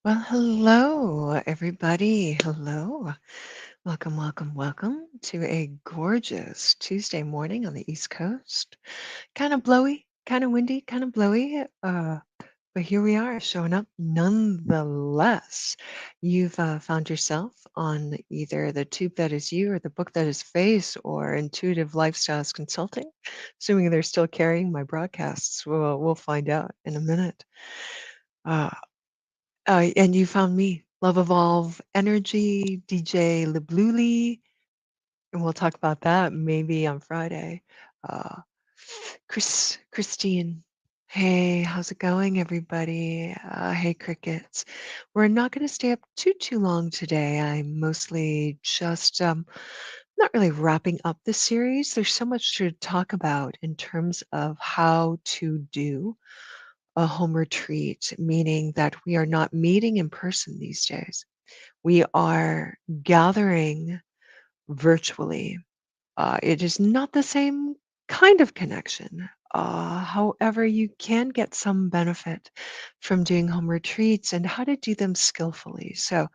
Well, hello, everybody. Hello. Welcome, welcome, welcome to a gorgeous Tuesday morning on the East Coast. Kind of blowy, kind of windy, kind of blowy. But here we are showing up nonetheless. You've found yourself on either the tube that is you or the book that is face or Intuitive Lifestyles Consulting. Assuming they're still carrying my broadcasts, we'll find out in a minute. Uh, and you found me, Love Evolve Energy, DJ Libluli, and we'll talk about that maybe on Friday. Uh, Christine, hey, how's it going, everybody? Hey, crickets. We're not going to stay up too long today. I'm mostly just not really wrapping up the series. There's so much to talk about in terms of how to do a home retreat, meaning that we are not meeting in person these days. We are gathering virtually. It is not the same kind of connection. However, you can get some benefit from doing home retreats and how to do them skillfully. So,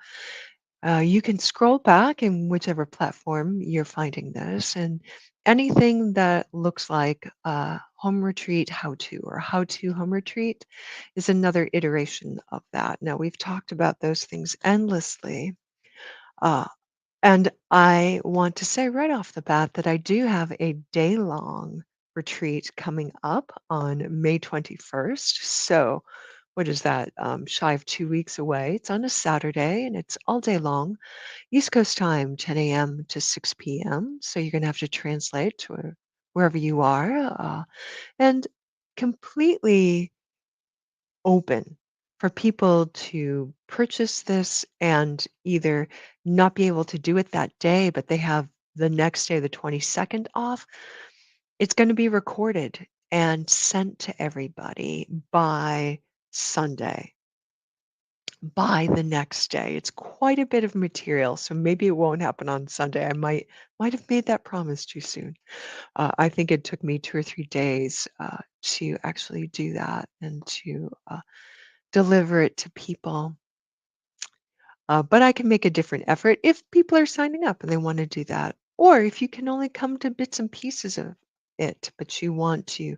you can scroll back in whichever platform you're finding this, and anything that looks like home retreat how to or how to home retreat is another iteration of that. Now, we've talked about those things endlessly. Uh, and I want to say right off the bat that I do have a day long retreat coming up on May 21st. So, what is that? Shy of 2 weeks away. It's on a Saturday and it's all day long. East Coast time, 10 a.m. to 6 p.m. So you're going to have to translate to wherever you are and completely open for people to purchase this and either not be able to do it that day, but they have the next day, the 22nd off. It's going to be recorded and sent to everybody by Sunday, by the next day. It's quite a bit of material, so maybe it won't happen on Sunday. I might have made that promise too soon. I think it took me 2 or 3 days to actually do that and to deliver it to people. But I can make a different effort if people are signing up and they want to do that. Or if you can only come to bits and pieces of it, but you want to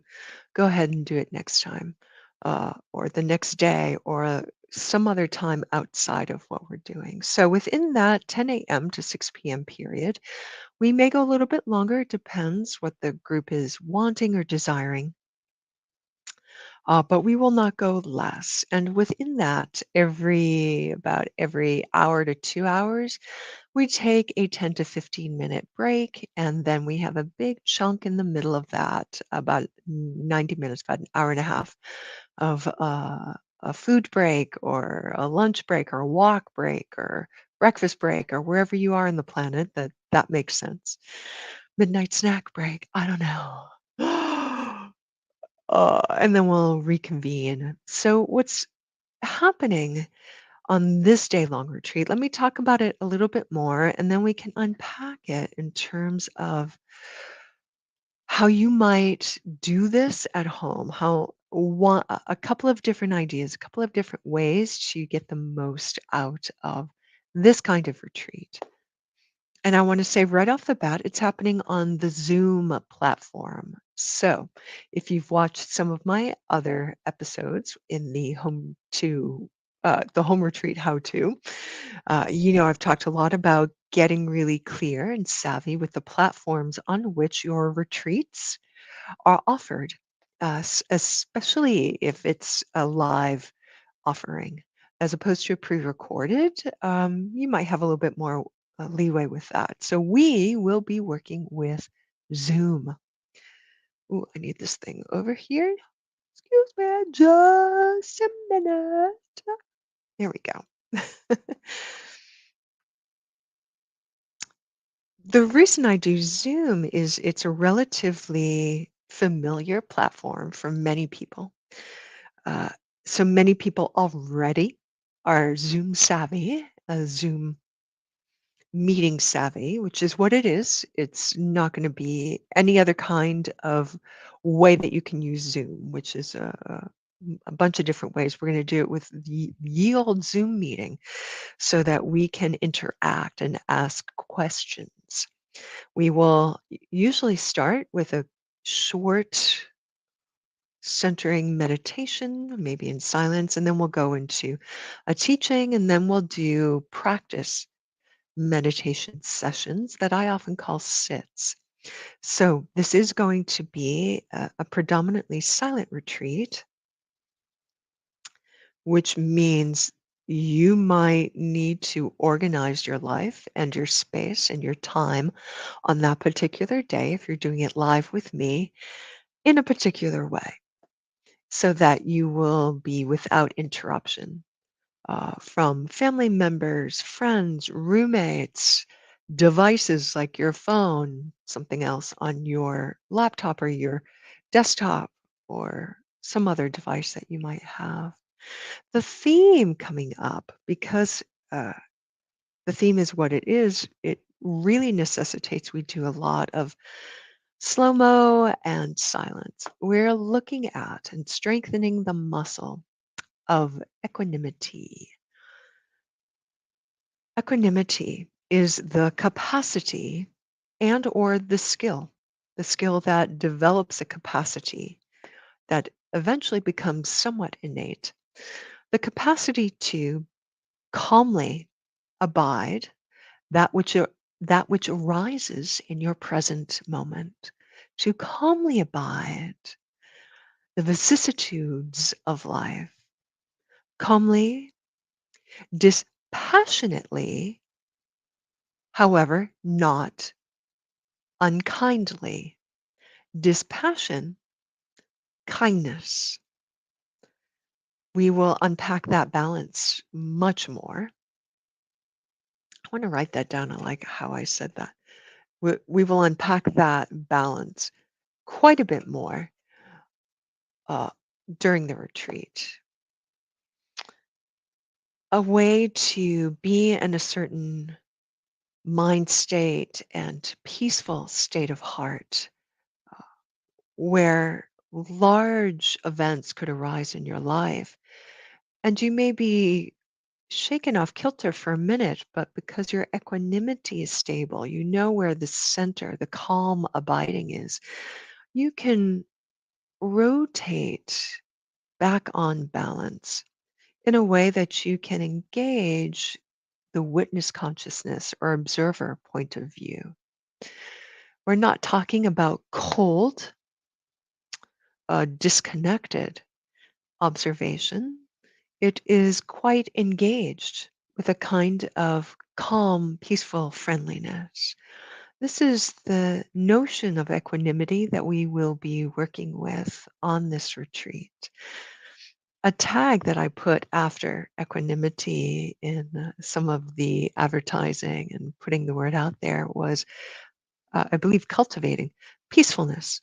go ahead and do it next time or the next day or some other time outside of what we're doing. So within that 10 a.m. to 6 p.m. period, we may go a little bit longer. It depends what the group is wanting or desiring. But we will not go less. And within that, about every hour to 2 hours, we take a 10 to 15-minute break. And then we have a big chunk in the middle of that, about 90 minutes, about an hour and a half of a food break or a lunch break or a walk break or breakfast break or wherever you are on the planet that makes sense. Midnight snack break. I don't know. And then we'll reconvene. So, what's happening on this day long retreat? Let me talk about it a little bit more, and then we can unpack it in terms of how you might do this at home. A couple of different ideas, a couple of different ways to get the most out of this kind of retreat. And I want to say right off the bat, it's happening on the Zoom platform. So if you've watched some of my other episodes in the home retreat how to, I've talked a lot about getting really clear and savvy with the platforms on which your retreats are offered, especially if it's a live offering as opposed to a pre-recorded. You might have a little bit more leeway with that. So we will be working with Zoom. Ooh, I need this thing over here. Excuse me, just a minute. There we go. The reason I do Zoom is it's a relatively familiar platform for many people. Uh, so many people already are Zoom savvy, Zoom meeting savvy, which is what it is. It's not going to be any other kind of way that you can use Zoom, which is a bunch of different ways. We're going to do it with the ye old Zoom meeting so that we can interact and ask questions. We will usually start with a short centering meditation, maybe in silence, and then we'll go into a teaching, and then we'll do practice meditation sessions that I often call sits. So, this is going to be a predominantly silent retreat, which means you might need to organize your life and your space and your time on that particular day if you're doing it live with me in a particular way so that you will be without interruption from family members, friends, roommates, devices like your phone, something else on your laptop or your desktop, or some other device that you might have. The theme coming up, because uh, the theme is what it is, it really necessitates we do a lot of slow mo and silence. We're looking at and strengthening the muscle of equanimity. Equanimity is the capacity and or the skill that develops a capacity that eventually becomes somewhat innate. The capacity to calmly abide that which arises in your present moment, to calmly abide the vicissitudes of life, calmly, dispassionately, however, not unkindly. Dispassion, kindness. We will unpack that balance much more. I want to write that down. I like how I said that. We will unpack that balance quite a bit more uh, during the retreat. A way to be in a certain mind state and peaceful state of heart where large events could arise in your life. And you may be shaken off kilter for a minute, but because your equanimity is stable, you know where the center, the calm abiding is, you can rotate back on balance in a way that you can engage the witness consciousness or observer point of view. We're not talking about cold, disconnected observation. It is quite engaged with a kind of calm, peaceful friendliness. This is the notion of equanimity that we will be working with on this retreat. A tag that I put after equanimity in some of the advertising and putting the word out there was, I believe, cultivating peacefulness,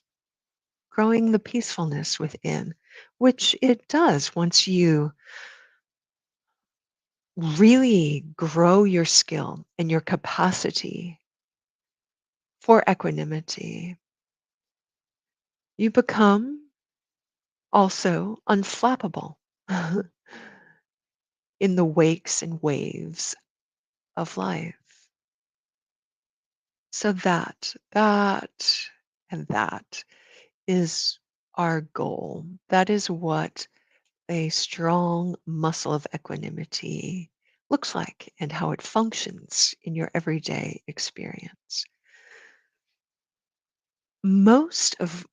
growing the peacefulness within, which it does once you really grow your skill and your capacity for equanimity. You become also unflappable in the wakes and waves of life. So that is our goal. That is what a strong muscle of equanimity looks like and how it functions in your everyday experience. Most of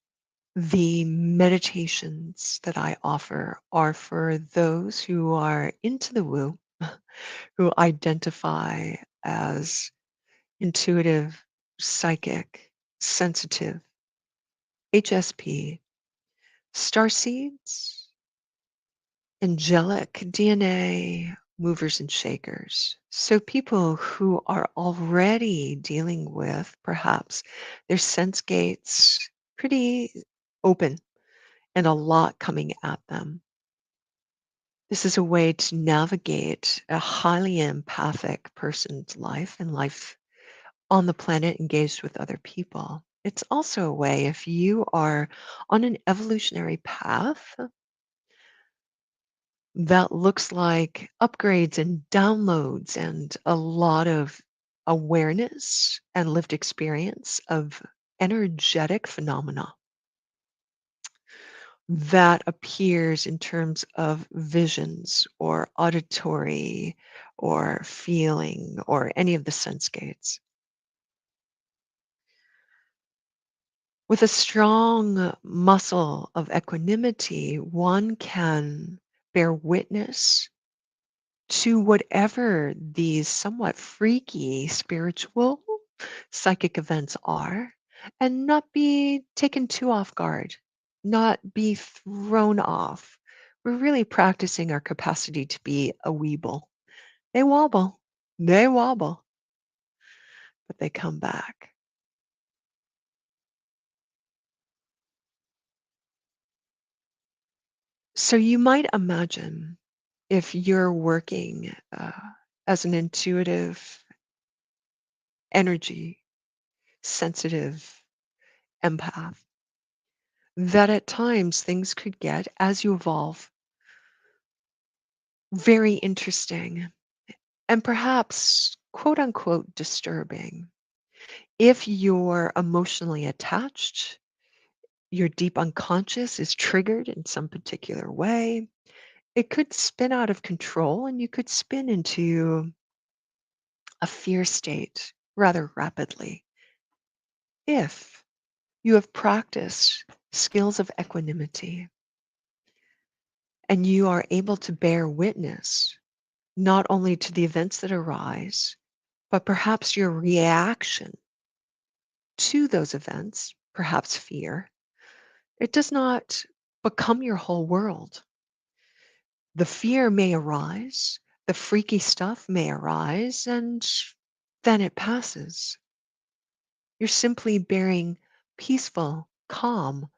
the meditations that I offer are for those who are into the woo, who identify as intuitive, psychic, sensitive, HSP, star seeds, angelic DNA, movers and shakers. So people who are already dealing with perhaps their sense gates pretty open and a lot coming at them. This is a way to navigate a highly empathic person's life and life on the planet engaged with other people. It's also a way, if you are on an evolutionary path That looks like upgrades and downloads and a lot of awareness and lived experience of energetic phenomena that appears in terms of visions or auditory or feeling or any of the sense gates. With a strong muscle of equanimity, one can bear witness to whatever these somewhat freaky spiritual psychic events are and not be taken too off guard, not be thrown off. We're really practicing our capacity to be a weeble. They wobble, but they come back. So you might imagine if you're working as an intuitive, energy sensitive empath, that at times things could get, as you evolve, very interesting and perhaps quote unquote disturbing. If you're emotionally attached, your deep unconscious is triggered in some particular way, it could spin out of control and you could spin into a fear state rather rapidly. If you have practiced skills of equanimity and you are able to bear witness not only to the events that arise, but perhaps your reaction to those events, perhaps fear, it does not become your whole world. The fear may arise, the freaky stuff may arise, and then it passes. You're simply bearing peaceful, calm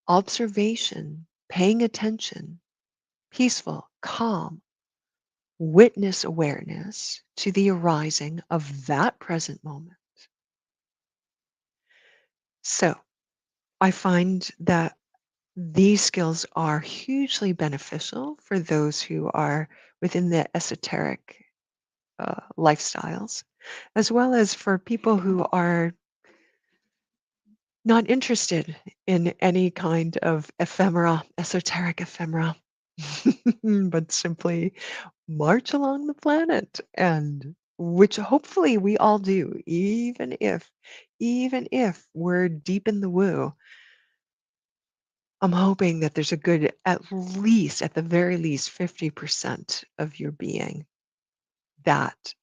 observation, paying attention, peaceful, calm, witness awareness to the arising of that present moment. So I find that these skills are hugely beneficial for those who are within the esoteric lifestyles, as well as for people who are not interested in any kind of ephemera, esoteric ephemera, but simply march along the planet and which hopefully we all do, even if we're deep in the woo. I'm hoping that there's a good, at least, at the very least, 50% of your being that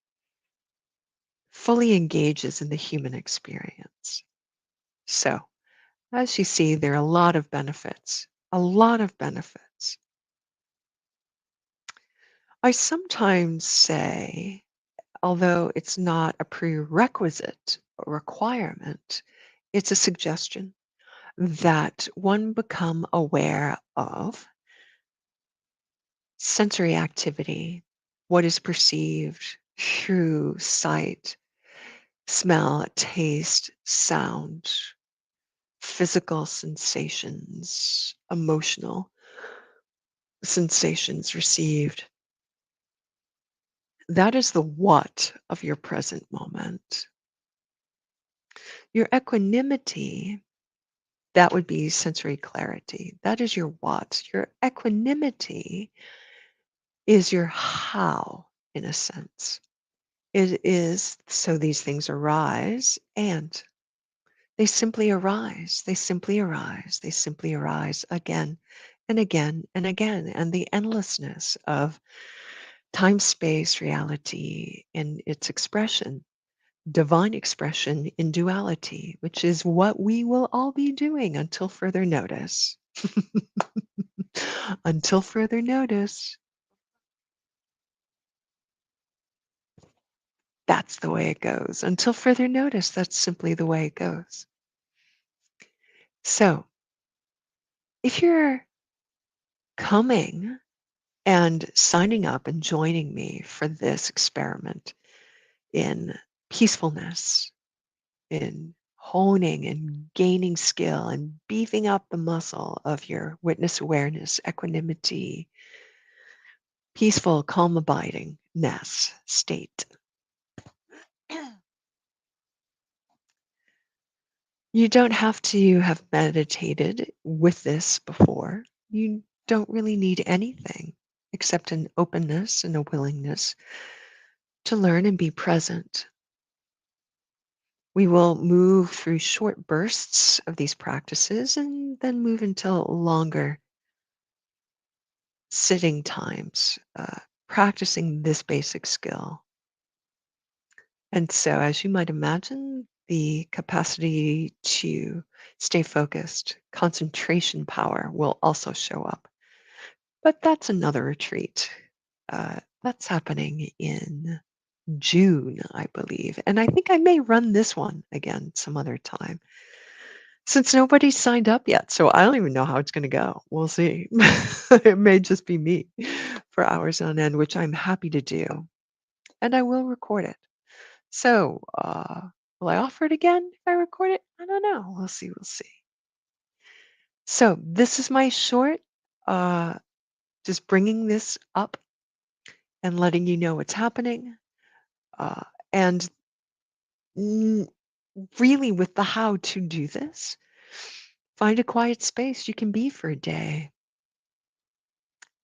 fully engages in the human experience. So, as you see, there are a lot of benefits, a lot of benefits. I sometimes say, although it's not a prerequisite or requirement, it's a suggestion that one become aware of sensory activity, what is perceived through sight, smell, taste, sound, physical sensations, emotional sensations received. That is the what of your present moment. Your equanimity, that would be sensory clarity. That is your what. Your equanimity is your how, in a sense. It is so these things arise and they simply arise. They simply arise. They simply arise again and again and again. And the endlessness of time, space, reality in its expression, divine expression in duality, which is what we will all be doing until further notice. Until further notice, that's the way it goes. Until further notice, that's simply the way it goes. So, if you're coming and signing up and joining me for this experiment in peacefulness, in honing and gaining skill and beefing up the muscle of your witness awareness, equanimity, peaceful, calm abiding ness state. You don't have to have meditated with this before. You don't really need anything except an openness and a willingness to learn and be present. We will move through short bursts of these practices and then move into longer sitting times, practicing this basic skill. And so, as you might imagine, the capacity to stay focused, concentration power will also show up. But that's another retreat. That's happening in June, I believe. And I think I may run this one again some other time since nobody's signed up yet. So I don't even know how it's going to go. We'll see. It may just be me for hours on end, which I'm happy to do. And I will record it. So, will I offer it again if I record it? I don't know. We'll see. We'll see. So, this is my short, uh, just bringing this up and letting you know what's happening. Uh, and mm, really, with the how to do this, find a quiet space you can be for a day.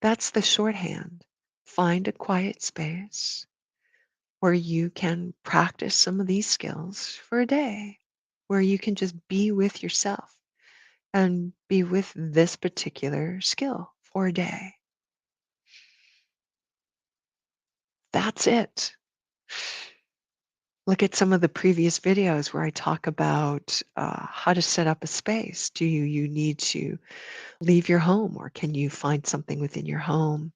That's the shorthand. Find a quiet space where you can practice some of these skills for a day, where you can just be with yourself and be with this particular skill for a day. That's it. Look at some of the previous videos where I talk about how to set up a space. Do you need to leave your home or can you find something within your home?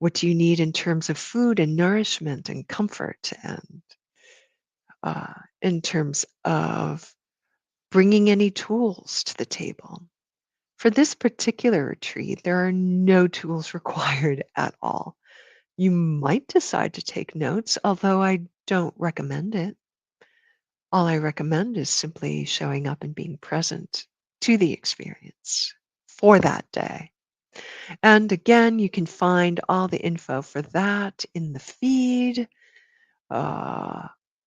What do you need in terms of food and nourishment and comfort and in terms of bringing any tools to the table? For this particular retreat, there are no tools required at all. You might decide to take notes, although I don't recommend it. All I recommend is simply showing up and being present to the experience for that day. And again, you can find all the info for that in the feed. Uh,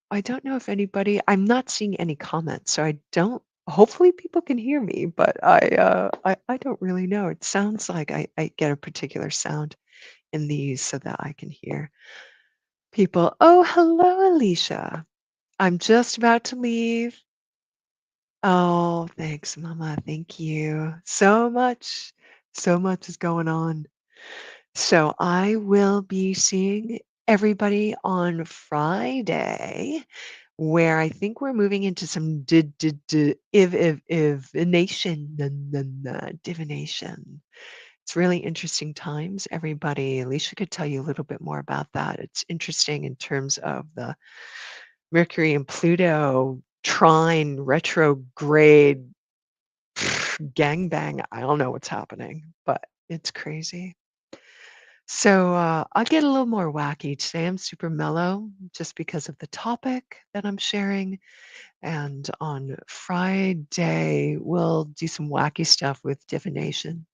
I don't know if anybody, I'm not seeing any comments, so I don't. Hopefully, people can hear me, but I don't really know. It sounds like I get a particular sound in these so that I can hear people. Oh, hello, Alicia. I'm just about to leave. Oh, thanks, Mama. Thank you so much. So much is going on. So I will be seeing everybody on Friday, where I think we're moving into some divination. It's really interesting times, everybody. Alicia could tell you a little bit more about that. It's interesting in terms of the Mercury and Pluto trine retrograde gangbang. I don't know what's happening, but it's crazy. So I'll get a little more wacky today. I'm super mellow just because of the topic that I'm sharing. And on Friday, we'll do some wacky stuff with divination.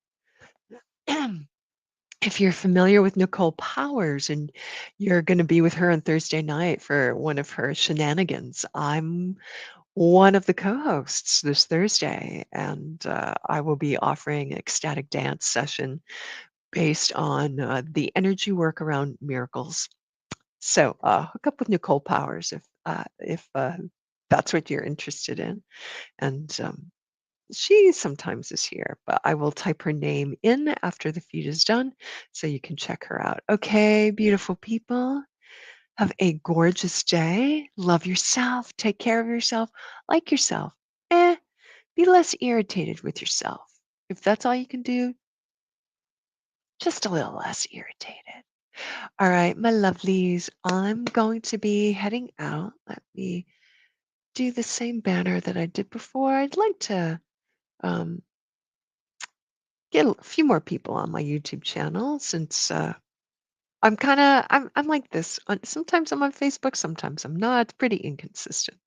If you're familiar with Nicole Powers and you're going to be with her on Thursday night for one of her shenanigans, I'm one of the co-hosts this Thursday, and I will be offering an ecstatic dance session based on the energy work around miracles. So hook up with Nicole Powers if that's what you're interested in, and she sometimes is here, but I will type her name in after the feed is done so you can check her out. Okay, beautiful people. Have a gorgeous day. Love yourself. Take care of yourself. Like yourself. Be less irritated with yourself. If that's all you can do, just a little less irritated. All right, my lovelies, I'm going to be heading out. Let me do the same banner that I did before. I'd like to um, get a few more people on my YouTube channel since I'm like this. Sometimes I'm on Facebook, sometimes I'm not. It's pretty inconsistent.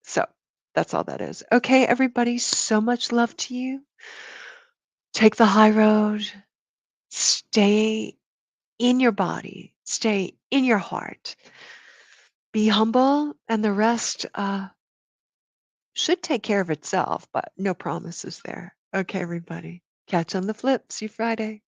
So that's all that is. Okay, everybody, so much love to you. Take the high road. Stay in your body, stay in your heart. Be humble, and the rest should take care of itself, but no promises there. Okay, everybody. Catch you on the flip. See you Friday.